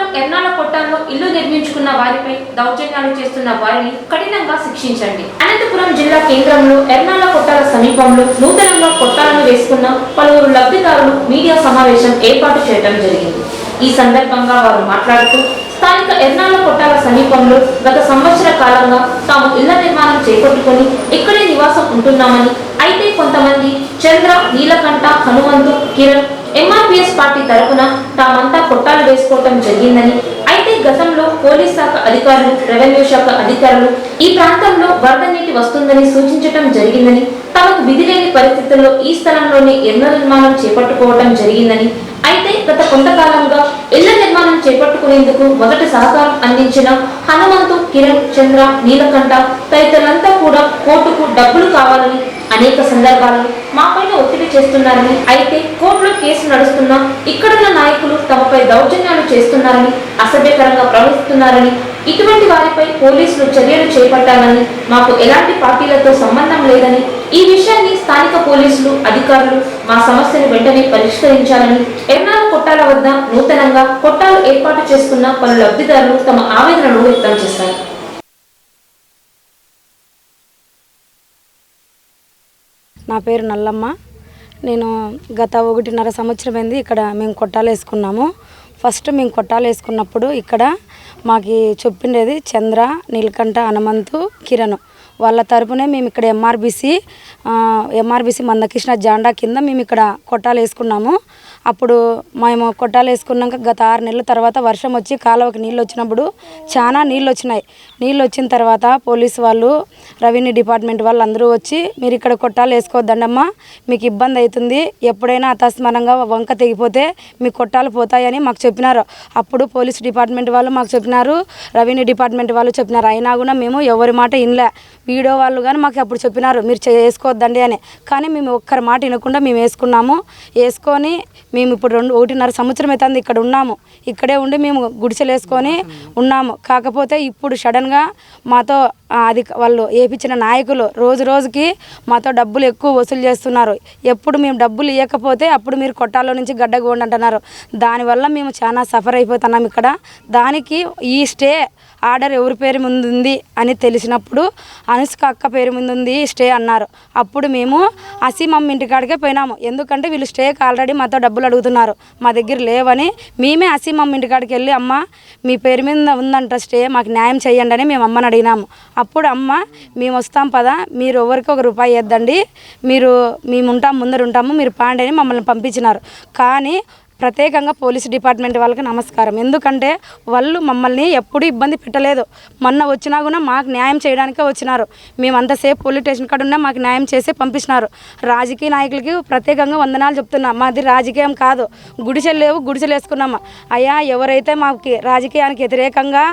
మండలం ఎర్నాల కొట్టాల్లో ఇల్లు నిర్మించుకున్న వారిపై దౌర్జన్యాలు చేస్తున్న వారిని కఠినంగా శిక్షించండి. అనంతపురం జిల్లా కేంద్రంలో ఎర్నాల కొట్టాల సమీపంలో నూతనంగా కొట్టాలను వేసుకున్న పలువురు లబ్ధిదారులు మీడియా సమావేశం ఏర్పాటు చేయడం జరిగింది. ఈ సందర్భంగా వారు మాట్లాడుతూ స్థానిక ఎర్నాల కొట్టాల సమీపంలో గత సంవత్సర కాలంగా తాము ఇళ్ల నిర్మాణం చేపట్టుకుని ఇక్కడే నివాసం ఉంటున్నామని, అయితే కొంతమంది చంద్ర, నీలకంఠ, హనుమంతు, కిరణ్ ఎంఆర్పీఎస్ పార్టీ తరఫున తామంతా కొట్టాలు వేసుకోవటం జరిగిందని, అయితే గతంలో పోలీస్ శాఖ అధికారులు, రెవెన్యూ శాఖ అధికారులు ఈ ప్రాంతంలో వరద నీటి వస్తుందని సూచించటం జరిగిందని, తమకు విధి లేని పరిస్థితుల్లో ఈ స్థలంలోనే ఇళ్ల నిర్మాణం చేపట్టుకోవటం జరిగిందని, అయితే గత కొంతకాలంగా ఇళ్ల నిర్మాణం చేపట్టుకునేందుకు మొదటి సహకారం అందించిన హనుమంతు, కిరణ్, చంద్ర, నీలకంఠ తదితరులంతా కూడా కోర్టుకు డబ్బులు కావాలని అనేక సందర్భాలలో మాపైన ఒత్తిడి చేస్తున్నారని, అయితే కోర్టులో కేసు నడుస్తున్నా ఇక్కడున్న నాయకులు తమపై దౌర్జన్యాలు చేస్తున్నారని, అసభ్యకరంగా ప్రవర్తిస్తున్నారని, ఇటువంటి వారిపై పోలీసులు చర్యలు చేపట్టాలని, మాకు ఎలాంటి పార్టీలతో సంబంధం లేదని, ఈ విషయాన్ని స్థానిక పోలీసులు అధికారులు మా సమస్యను వెంటనే పరిష్కరించాలని ఎర్నాల కొట్టాల వద్ద నూతనంగా కొట్టాలు ఏర్పాటు చేసుకున్న పలు లబ్ధిదారులు తమ ఆవేదనను వ్యక్తం చేశారు. నా పేరు నల్లమ్మ. నేను గత 1.5 సంవత్సరం అయింది ఇక్కడ మేము కొట్టాలు వేసుకున్నాము. ఫస్ట్ మేము కొట్టాలు వేసుకున్నప్పుడు ఇక్కడ మాకు చెప్పిండేది చంద్ర, నీలకంఠ, హనుమంతు, కిరణ్ వాళ్ళ తరపునే మేము ఇక్కడ ఎంఆర్బీసీ మందకృష్ణ జాండా కింద మేము ఇక్కడ కొట్టాలు వేసుకున్నాము. అప్పుడు మేము కొట్టాలు వేసుకున్నాక గత 6 నెలల తర్వాత వర్షం వచ్చి కాలువకి నీళ్ళు వచ్చినప్పుడు చాలా నీళ్ళు వచ్చినాయి. నీళ్ళు వచ్చిన తర్వాత పోలీసు వాళ్ళు, రెవెన్యూ డిపార్ట్మెంట్ వాళ్ళు అందరూ వచ్చి మీరు ఇక్కడ కొట్టాలు వేసుకోవద్దండమ్మా, మీకు ఇబ్బంది అవుతుంది, ఎప్పుడైనా అతస్మానంగా వంక తెగిపోతే మీ కొట్టాలు పోతాయని మాకు చెప్పినారు. అప్పుడు పోలీస్ డిపార్ట్మెంట్ వాళ్ళు మాకు చెప్పినారు, రెవెన్యూ డిపార్ట్మెంట్ వాళ్ళు చెప్పినారు. అయినా కూడా మేము ఎవరి మాట వినలే. వీడియో వాళ్ళు కానీ మాకు అప్పుడు చెప్పినారు మీరు వేసుకోవద్దండి అని. కానీ మేము ఒక్కరి మాట వినకుండా మేము వేసుకొని మేము ఇప్పుడు 1.5 సంవత్సరం అవుతుంది ఇక్కడ ఉన్నాము. ఇక్కడే ఉండి మేము గుడిసెలు వేసుకొని ఉన్నాము. కాకపోతే ఇప్పుడు సడన్గా మాతో వాళ్ళు ఏపించిన నాయకులు రోజుకి మాతో డబ్బులు ఎక్కువ వసూలు చేస్తున్నారు. ఎప్పుడు మేము డబ్బులు ఇవ్వకపోతే అప్పుడు మీరు కొట్టాలో నుంచి గడ్డగోండి అంటున్నారు. దానివల్ల మేము చాలా సఫర్ అయిపోతున్నాం ఇక్కడ. దానికి ఈ స్టే ఆర్డర్ ఎవరి పేరు ముందు ఉంది అని తెలిసినప్పుడు అనుష్క అక్క పేరు ముందు ఉంది స్టే అన్నారు. అప్పుడు మేము అసీమమ్మ ఇంటికాడికే పోయినాము. ఎందుకంటే వీళ్ళు స్టేకి ఆల్రెడీ మాతో డబ్బులు అడుగుతున్నారు, మా దగ్గర లేవని మేమే అసీమమ్మ ఇంటికాడికి వెళ్ళి అమ్మ మీ పేరు మీద ఉందంట స్టే, మాకు న్యాయం చేయండి అని మేము అమ్మని అడిగినాము. అప్పుడు అమ్మ మేము వస్తాం పదా, మీరు ఎవరికి ₹1 ఇద్దండి, మేము ఉంటాం ముందర ఉంటాము, మీరు పాండి అని మమ్మల్ని పంపించినారు. కానీ ప్రత్యేకంగా పోలీస్ డిపార్ట్మెంట్ వాళ్ళకి నమస్కారం. ఎందుకంటే వాళ్ళు మమ్మల్ని ఎప్పుడూ ఇబ్బంది పెట్టలేదు. మొన్న వచ్చినా కూడా మాకు న్యాయం చేయడానికే వచ్చినారు. మేము అంతసేపు పోలీస్ స్టేషన్ కాడ ఉన్నా మాకు న్యాయం చేసి పంపించినారు. రాజకీయ నాయకులకి ప్రత్యేకంగా వందనాలు చెప్తున్నా. మాది రాజకీయం కాదు, గుడిసెలు లేవు, గుడిసెలు వేసుకున్నాము. అయ్యా ఎవరైతే మాకు రాజకీయానికి వ్యతిరేకంగా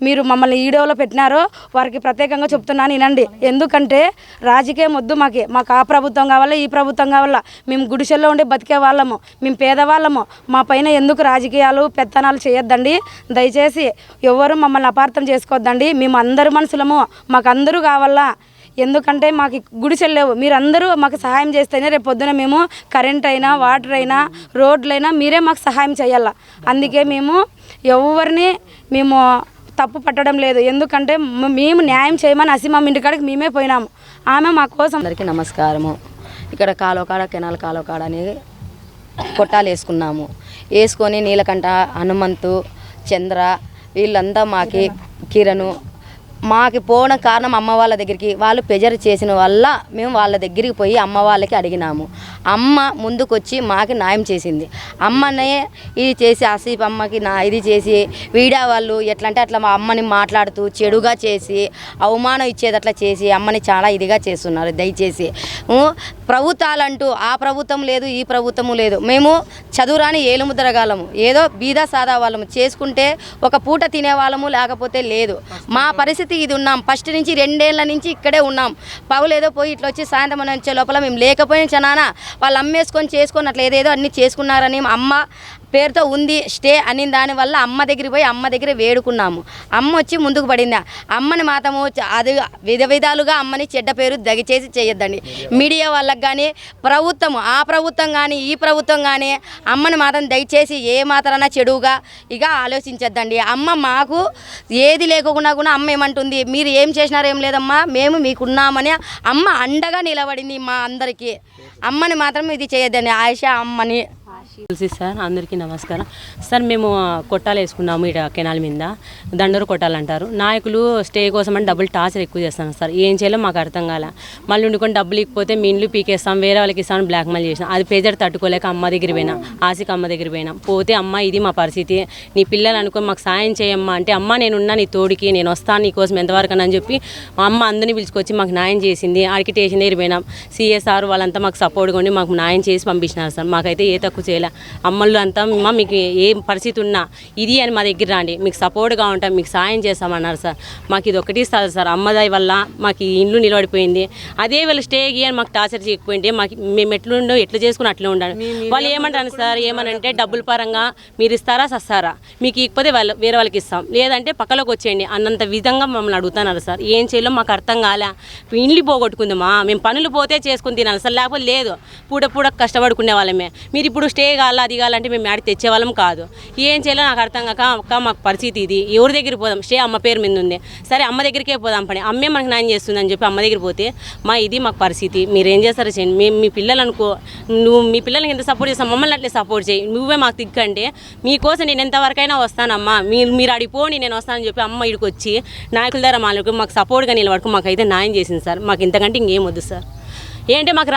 మీరు మమ్మల్ని వీడియోలో పెట్టినారో వారికి ప్రత్యేకంగా చెప్తున్నాను వినండి. ఎందుకంటే రాజకీయం వద్దు, మాకు ఆ ప్రభుత్వం కావాలా, ఈ ప్రభుత్వం కావాలా, మేము గుడిసెల్లో ఉండి బతికే వాళ్ళము, మేము పేదవాళ్ళము, మా పైన ఎందుకు రాజకీయాలు పెత్తనాలు చేయొద్దండి. దయచేసి ఎవరు మమ్మల్ని అపార్థం చేసుకోవద్దండి. మేము అందరు మనుషులము, మాకు అందరూ కావాలా. ఎందుకంటే మాకు గుడిసెలు లేవు, మీరందరూ మాకు సహాయం చేస్తేనే రేపు పొద్దున మేము కరెంట్ అయినా, వాటర్ అయినా, రోడ్లైనా మీరే మాకు సహాయం చేయాలా. అందుకే మేము ఎవరిని తప్పు పట్టడం లేదు. ఎందుకంటే మేము న్యాయం చేయమని అసీమమ్మ ఇంటికాడికి మేమే పోయినాము. ఆమె మా కోసం. అందరికీ నమస్కారము. ఇక్కడ కాలువకాడ కెనాల్ కాలువకాడ అని కొట్టాలు వేసుకొని నీలకంఠ, హనుమంతు, చంద్ర వీళ్ళంతా మాకి కిరణ్ మాకు పోవడం కారణం అమ్మ వాళ్ళ దగ్గరికి వాళ్ళు ప్రెజర్ చేసిన వల్ల మేము వాళ్ళ దగ్గరికి పోయి అమ్మ వాళ్ళకి అడిగినాము. అమ్మ ముందుకొచ్చి మాకు న్యాయం చేసింది. అమ్మనే ఇది చేసి ఆసిఫ్ అమ్మకి ఇది చేసి వీడియో వాళ్ళు ఎట్లా అంటే అట్లా మా అమ్మని మాట్లాడుతూ చెడుగా చేసి అవమానం ఇచ్చేది అట్లా చేసి అమ్మని చాలా ఇదిగా చేస్తున్నారు. దయచేసి ప్రభుత్వాలంటూ ఆ ప్రభుత్వం లేదు, ఈ ప్రభుత్వము లేదు, మేము చదువురాని ఏలుముద్రగాలము, ఏదో బీదా సాదా వాళ్ళము, చేసుకుంటే ఒక పూట తినేవాళ్ళము, లేకపోతే లేదు. మా పరిస్థితి ఇది ఉన్నాం. ఫస్ట్ నుంచి 2 ఏళ్ల నుంచి ఇక్కడే ఉన్నాం. పగులేదో పోయి ఇట్లా వచ్చి సాయంత్రం వచ్చే లోపల మేము లేకపోయినా చనానా వాళ్ళు అమ్మేసుకొని చేసుకొని అట్లా ఏదేదో అన్నీ చేసుకున్నారని అమ్మ పేరుతో ఉంది స్టే అని దానివల్ల అమ్మ దగ్గరికి పోయి అమ్మ దగ్గర వేడుకున్నాము. అమ్మ వచ్చి ముందుకు పడింది. అమ్మని మాత్రము అది విధాలుగా అమ్మని చెడ్డ పేరు దయచేసి చేయొద్దండి. మీడియా వాళ్ళకి కానీ ప్రభుత్వం ఆ ప్రభుత్వం కానీ ఈ ప్రభుత్వం కానీ అమ్మని మాత్రం దయచేసి ఏ మాత్రాన చెడుగా ఇక ఆలోచించొద్దండి. అమ్మ మాకు ఏది లేకుండా కూడా అమ్మ ఏమంటుంది, మీరు ఏం చేసినారు ఏం లేదమ్మా, మేము మీకున్నామని అమ్మ అండగా నిలబడింది మా అందరికీ. అమ్మని మాత్రం ఇది చేయొద్దండి. ఆయిషా అమ్మని తులసి సార్, అందరికీ నమస్కారం సార్. మేము కొట్టాలు వేసుకున్నాము ఇక్కడ కెనాల్ మీద, దండోరు కొట్టాలు అంటారు. నాయకులు స్టే కోసం అని డబ్బులు టార్చర్ ఎక్కువ చేస్తాను సార్. ఏం చేయాలో మాకు అర్థం కాలే. మళ్ళీ ఉండుకొని డబ్బులు ఇకపోతే మీ ఇండ్లు పీకేస్తాం, వేరే వాళ్ళకి ఇస్తామని బ్లాక్మెయిల్ చేసినాం. అది ప్రెజర్ తట్టుకోలేక అమ్మ దగ్గర పోయినా, ఆశకి అమ్మ దగ్గర పోయినాం. పోతే అమ్మ ఇది మా పరిస్థితి, నీ పిల్లలు అనుకొని మాకు సాయం చేయమ్మా అంటే, అమ్మ నేనున్నా నీ తోడికి, నేను వస్తాను నీ కోసం ఎంతవరకు అని చెప్పి మా అమ్మ అందరినీ పిలుచుకొచ్చి మాకు న్యాయం చేసింది. ఆడికి స్టేషన్ దగ్గర పోయినాం. సిఎస్ఆర్ వాళ్ళంతా మాకు సపోర్ట్గా ఉండి మాకు న్యాయం చేసి పంపించినారు సార్. మాకైతే ఏ తక్కువ చేయలే. అమ్మలు అంతా మీకు ఏ పరిస్థితి ఉన్నా ఇది అని మా దగ్గర రండి, మీకు సపోర్ట్గా ఉంటాం, మీకు సాయం చేస్తామన్నారు సార్. మాకు ఇది ఒకటి సార్, అమ్మదాయి వల్ల మాకు ఈ ఇండ్లు నిలబడిపోయింది. అదే వాళ్ళు స్టే అని మాకు టార్చర్ చేయకపోయింటే మాకు మేము ఎట్లుండో ఎట్లా చేసుకుని అట్లా ఉండాలి. వాళ్ళు ఏమంటారు సార్, ఏమనంటే డబ్బుల పరంగా మీరు ఇస్తారా సస్తారా, మీకు ఇకపోతే వాళ్ళు వేరే వాళ్ళకి ఇస్తాం, లేదంటే పక్కలోకి వచ్చేయండి అన్నంత విధంగా మమ్మల్ని అడుగుతున్నారు సార్. ఏం చేయాలో మాకు అర్థం కాలే. ఇండ్లు పోగొట్టుకుందామా, మేము పనులు పోతే చేసుకుని తినాలి సార్, లేకపోతే లేదు. పూట కష్టపడుకునే వాళ్ళమే. మీరు ఇప్పుడు స్టే కావాలా అది కావాలంటే మేము ఆడికి తెచ్చేవాళ్ళం కాదు. ఏం చేయాలో నాకు అర్థం కాక, అక్క మాకు పరిస్థితి ఇది, ఎవరి దగ్గరికి పోదాం, స్టే అమ్మ పేరు మీద ఉంది, సరే అమ్మ దగ్గరికే పోదాం పని, అమ్మే మనకు న్యాయం చేస్తుందని చెప్పి అమ్మ దగ్గర పోతే ఇది మాకు పరిస్థితి, మీరు ఏం చేస్తారో చేయండి. మేము మీ పిల్లలు అనుకో, నువ్వు మీ పిల్లలకి ఎంత సపోర్ట్ చేస్తావు, మమ్మల్ని అట్లే సపోర్ట్ చేయి, నువ్వే మాకు దిక్కంటే మీకోసం నేను ఎంతవరకైనా వస్తానమ్మా, మీరు అడిపోని నేను వస్తానని చెప్పి అమ్మ ఇడికి వచ్చి నాయకుల ద్వారా మాకు సపోర్ట్గా నిలబడుకు మాకైతే న్యాయం చేసింది సార్. మాకు ఇంతకంటే ఇంకేం వద్దు సార్. ఏంటంటే మాకు